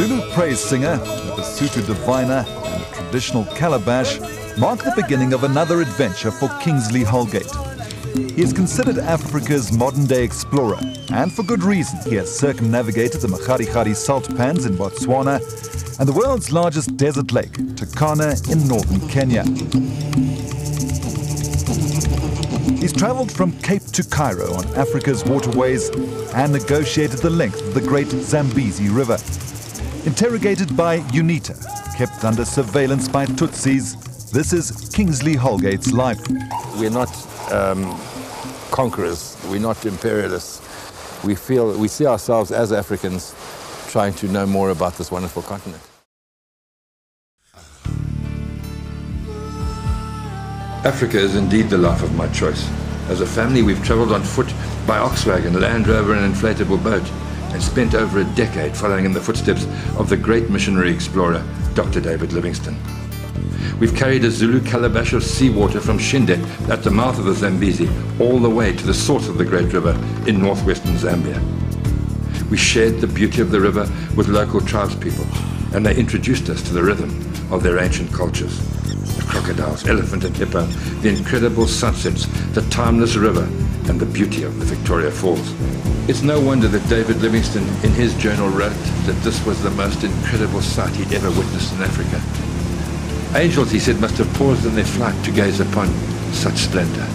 Zulu praise singer, a Basotho diviner and a traditional calabash mark the beginning of another adventure for Kingsley Holgate. He is considered Africa's modern-day explorer, and for good reason. He has circumnavigated the Makharikari salt pans in Botswana and the world's largest desert lake, Turkana, in northern Kenya. He's travelled from Cape to Cairo on Africa's waterways and negotiated the length of the great Zambezi River. Interrogated by UNITA, kept under surveillance by Tutsis, this is Kingsley Holgate's life. We're not conquerors, we're not imperialists. We see ourselves as Africans trying to know more about this wonderful continent. Africa is indeed the life of my choice. As a family, we've travelled on foot, by ox wagon, Land Rover and inflatable boat, and spent over a decade following in the footsteps of the great missionary explorer, Dr. David Livingstone. We've carried a Zulu calabash of seawater from Shinde at the mouth of the Zambezi all the way to the source of the great river in northwestern Zambia. We shared the beauty of the river with local tribespeople, and they introduced us to the rhythm of their ancient cultures. The crocodiles, elephant and hippo, the incredible sunsets, the timeless river, and the beauty of the Victoria Falls. It's no wonder that David Livingstone in his journal wrote that this was the most incredible sight he'd ever witnessed in Africa. Angels, he said, must have paused in their flight to gaze upon such splendor.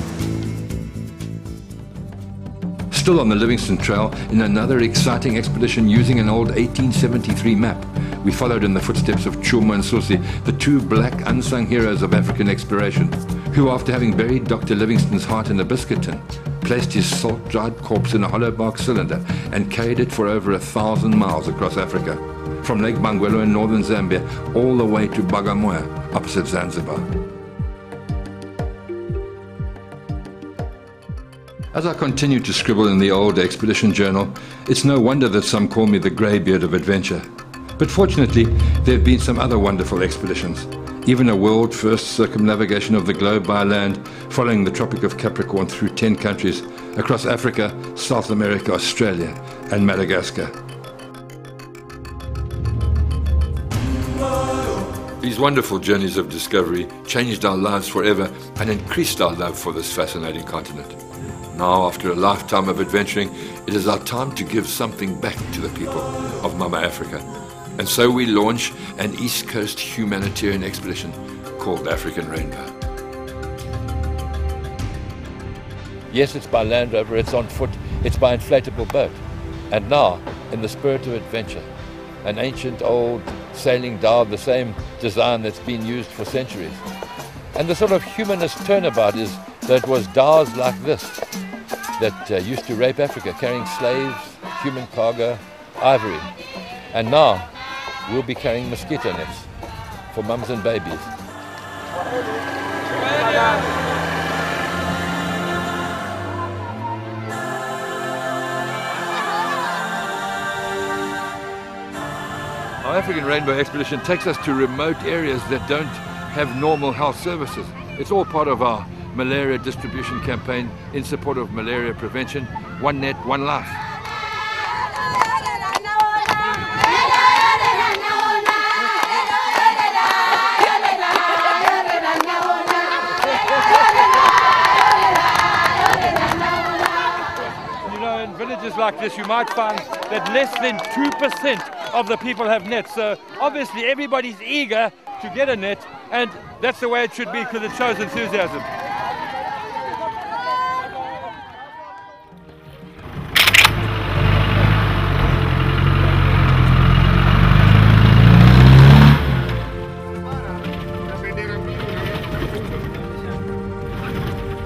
Still on the Livingstone Trail, in another exciting expedition using an old 1873 map, we followed in the footsteps of Chuma and Susi, the two black unsung heroes of African exploration, who, after having buried Dr. Livingstone's heart in a biscuit tin, placed his salt-dried corpse in a hollow bark cylinder and carried it for over 1,000 miles across Africa, from Lake Bangwelo in northern Zambia all the way to Bagamoyo, opposite Zanzibar. As I continue to scribble in the old expedition journal, it's no wonder that some call me the greybeard of adventure. But fortunately, there have been some other wonderful expeditions. Even a world-first circumnavigation of the globe by land, following the Tropic of Capricorn through 10 countries, across Africa, South America, Australia, and Madagascar. These wonderful journeys of discovery changed our lives forever and increased our love for this fascinating continent. Now, after a lifetime of adventuring, it is our time to give something back to the people of Mama Africa. And so we launch an East Coast humanitarian expedition called African Rainbow. Yes, it's by Land Rover, it's on foot, it's by inflatable boat. And now, in the spirit of adventure, an ancient old sailing dhow of the same design that's been used for centuries. And the sort of humanist turnabout is that it was dhows like this that used to rape Africa, carrying slaves, human cargo, ivory. And now we'll be carrying mosquito nets for mums and babies. Our African Rainbow Expedition takes us to remote areas that don't have normal health services. It's all part of our malaria distribution campaign in support of malaria prevention. One net, one life. You know, in villages like this, you might find that less than 2% of the people have nets. So obviously everybody's eager to get a net, and that's the way it should be because it shows enthusiasm.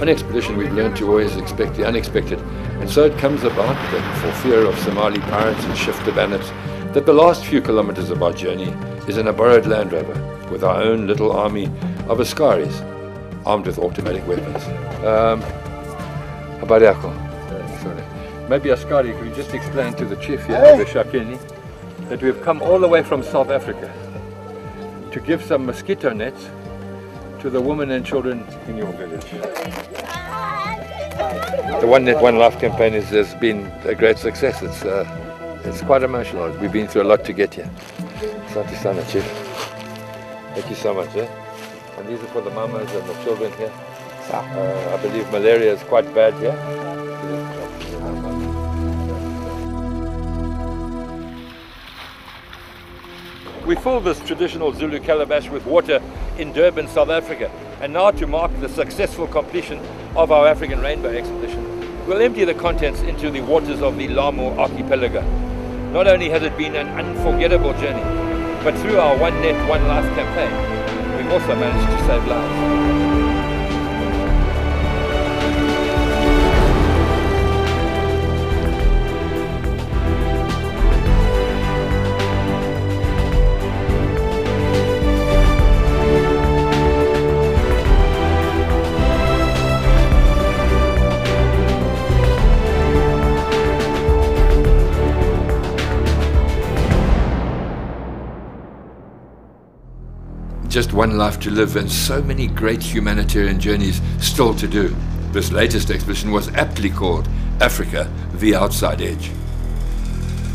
On expedition, we've learned to always expect the unexpected, and so it comes about that for fear of Somali pirates and shifter bandits, that the last few kilometers of our journey is in a borrowed Land Rover with our own little army of Askaris, armed with automatic weapons. Habari yako? Sorry. Maybe Askari, could you just explain to the chief here, the Shakeni, that we've come all the way from South Africa to give some mosquito nets to the women and children in your village. The One Net, One Life campaign has been a great success. It's quite emotional. We've been through a lot to get here. Asante sana, Chief. Thank you so much. And these are for the mamas and the children here. I believe malaria is quite bad here. We fill this traditional Zulu calabash with water in Durban, South Africa. And now, to mark the successful completion of our African Rainbow Expedition, we'll empty the contents into the waters of the Lamu archipelago. Not only has it been an unforgettable journey, but through our One Net, One Life campaign, we've also managed to save lives. Just one life to live and so many great humanitarian journeys still to do. This latest expedition was aptly called Africa, the Outside Edge.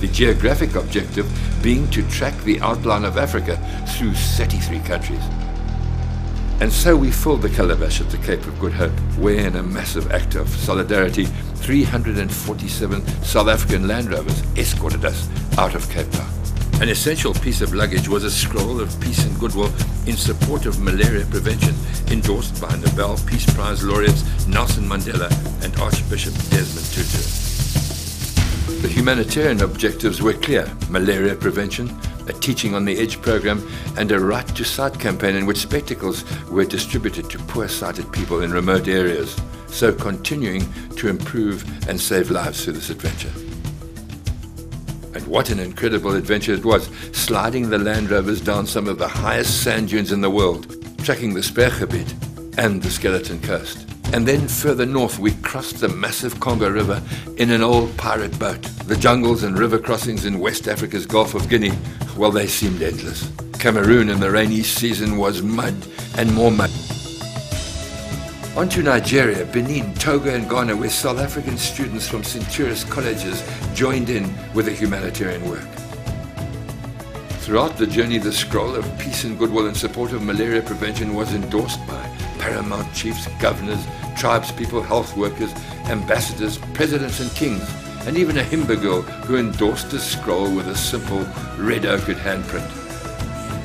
The geographic objective being to track the outline of Africa through 33 countries. And so we filled the calabash at the Cape of Good Hope, where in a massive act of solidarity, 347 South African Land Rovers escorted us out of Cape Town. An essential piece of luggage was a scroll of peace and goodwill in support of malaria prevention, endorsed by Nobel Peace Prize laureates Nelson Mandela and Archbishop Desmond Tutu. The humanitarian objectives were clear: malaria prevention, a Teaching on the Edge program, and a Right to Sight campaign in which spectacles were distributed to poor-sighted people in remote areas, so continuing to improve and save lives through this adventure. And what an incredible adventure it was, sliding the Land Rovers down some of the highest sand dunes in the world, tracking the Sperrgebied and the Skeleton Coast. And then further north we crossed the massive Congo River in an old pirate boat. The jungles and river crossings in West Africa's Gulf of Guinea, well, they seemed endless. Cameroon in the rainy season was mud and more mud. On to Nigeria, Benin, Togo and Ghana, where South African students from Centuris colleges joined in with the humanitarian work. Throughout the journey, the scroll of peace and goodwill in support of malaria prevention was endorsed by paramount chiefs, governors, tribespeople, health workers, ambassadors, presidents and kings, and even a Himba girl who endorsed the scroll with a simple red ochre handprint.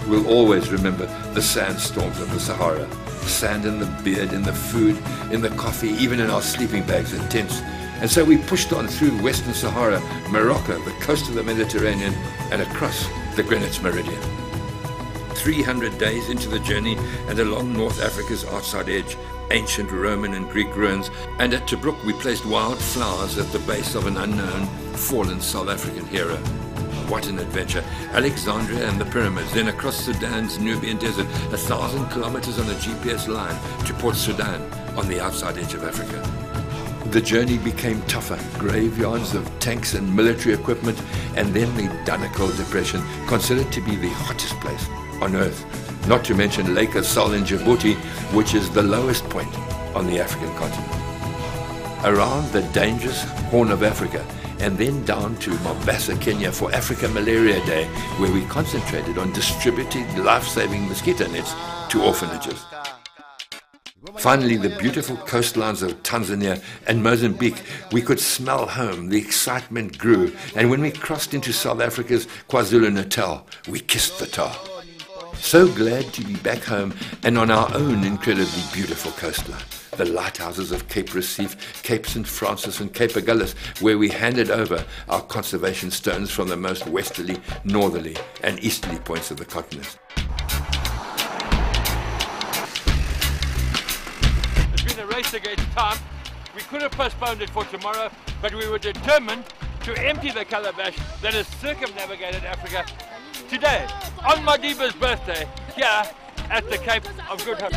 We'll always remember the sandstorms of the Sahara. Sand in the beard, in the food, in the coffee, even in our sleeping bags and tents. And so we pushed on through Western Sahara, Morocco, the coast of the Mediterranean, and across the Greenwich Meridian. 300 days into the journey and along North Africa's outside edge, ancient Roman and Greek ruins, and at Tobruk we placed wild flowers at the base of an unknown, fallen South African hero. What an adventure. Alexandria and the pyramids, then across Sudan's Nubian desert, 1,000 kilometers on a GPS line to Port Sudan on the outside edge of Africa. The journey became tougher. Graveyards of tanks and military equipment, and then the Danakil Depression, considered to be the hottest place on Earth. Not to mention Lake Assal in Djibouti, which is the lowest point on the African continent. Around the dangerous Horn of Africa, and then down to Mombasa, Kenya for Africa Malaria Day, where we concentrated on distributing life-saving mosquito nets to orphanages. Finally, the beautiful coastlines of Tanzania and Mozambique, we could smell home. The excitement grew, and when we crossed into South Africa's KwaZulu-Natal, we kissed the tar. So glad to be back home and on our own incredibly beautiful coastline. The lighthouses of Cape Recife, Cape St. Francis and Cape Agulhas, where we handed over our conservation stones from the most westerly, northerly and easterly points of the continent. It's been a race against time. We could have postponed it for tomorrow, but we were determined to empty the calabash that has circumnavigated Africa today, on Madiba's birthday, here at the Cape of Good Hope.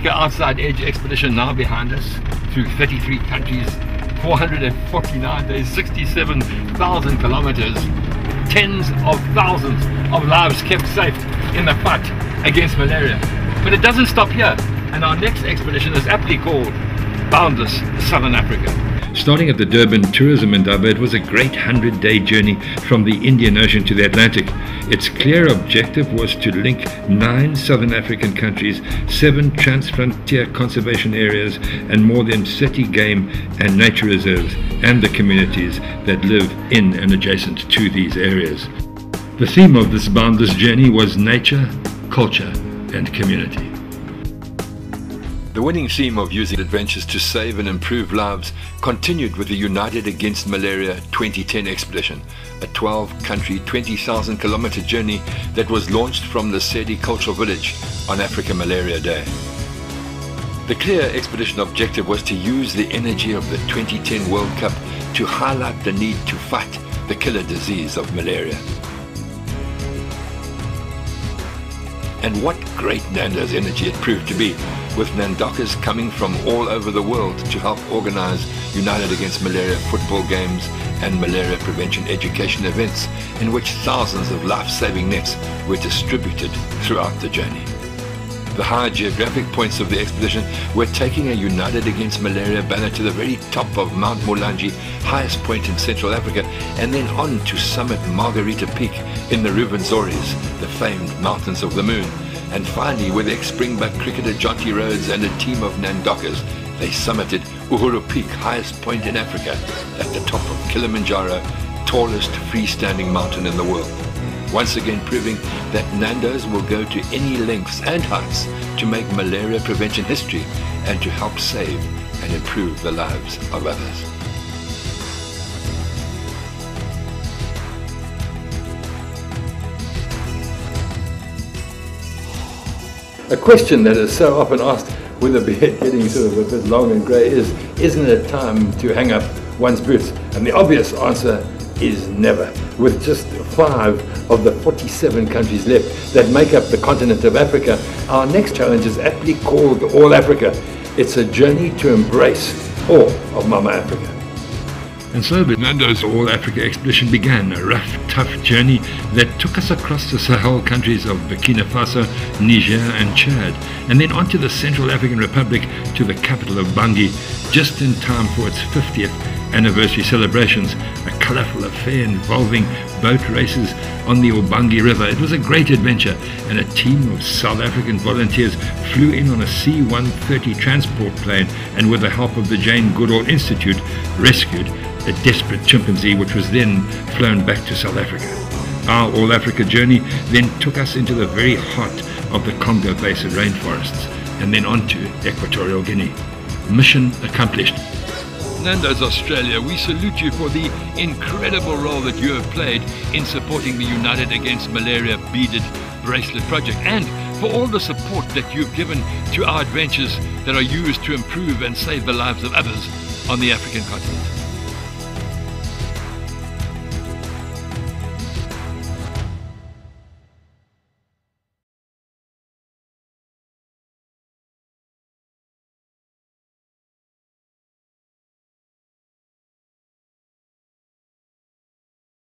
Africa Outside Edge expedition now behind us, through 33 countries, 449 days, 67,000 kilometers, tens of thousands of lives kept safe in the fight against malaria. But it doesn't stop here, and our next expedition is aptly called Boundless Southern Africa. Starting at the Durban Tourism Indaba, it was a great 100-day journey from the Indian Ocean to the Atlantic. Its clear objective was to link 9 southern African countries, 7 trans-frontier conservation areas, and more than 30 game and nature reserves, and the communities that live in and adjacent to these areas. The theme of this boundless journey was nature, culture, and community. The winning theme of using adventures to save and improve lives continued with the United Against Malaria 2010 expedition, a 12-country, 20,000 kilometer journey that was launched from the Sedi Cultural Village on Africa Malaria Day. The clear expedition objective was to use the energy of the 2010 World Cup to highlight the need to fight the killer disease of malaria. And what great Nando's energy it proved to be, with Nandokas coming from all over the world to help organize United Against Malaria football games and malaria prevention education events in which thousands of life-saving nets were distributed throughout the journey. The high geographic points of the expedition were taking a United Against Malaria banner to the very top of Mount Mulanje, highest point in Central Africa, and then on to summit Margarita Peak in the Ruwenzori's, the famed Mountains of the Moon. And finally, with ex-Springbok cricketer Jonty Rhodes and a team of Nandokas, they summited Uhuru Peak, highest point in Africa, at the top of Kilimanjaro, tallest freestanding mountain in the world. Once again proving that Nando's will go to any lengths and heights to make malaria prevention history and to help save and improve the lives of others. A question that is so often asked, with the beard getting sort of a bit long and grey, is, isn't it time to hang up one's boots? And the obvious answer is never. With just 5 of the 47 countries left that make up the continent of Africa, our next challenge is aptly called All Africa. It's a journey to embrace all of Mama Africa. And so the Nando's All Africa expedition began, a rough, tough journey that took us across the Sahel countries of Burkina Faso, Niger and Chad, and then on to the Central African Republic to the capital of Bangui, just in time for its 50th anniversary celebrations, a colourful affair involving boat races on the Ubangi River. It was a great adventure, and a team of South African volunteers flew in on a C-130 transport plane and with the help of the Jane Goodall Institute rescued a desperate chimpanzee which was then flown back to South Africa. Our All Africa journey then took us into the very heart of the Congo Basin rainforests and then on to Equatorial Guinea. Mission accomplished. Nando's Australia, we salute you for the incredible role that you have played in supporting the United Against Malaria beaded bracelet project, and for all the support that you've given to our adventures that are used to improve and save the lives of others on the African continent.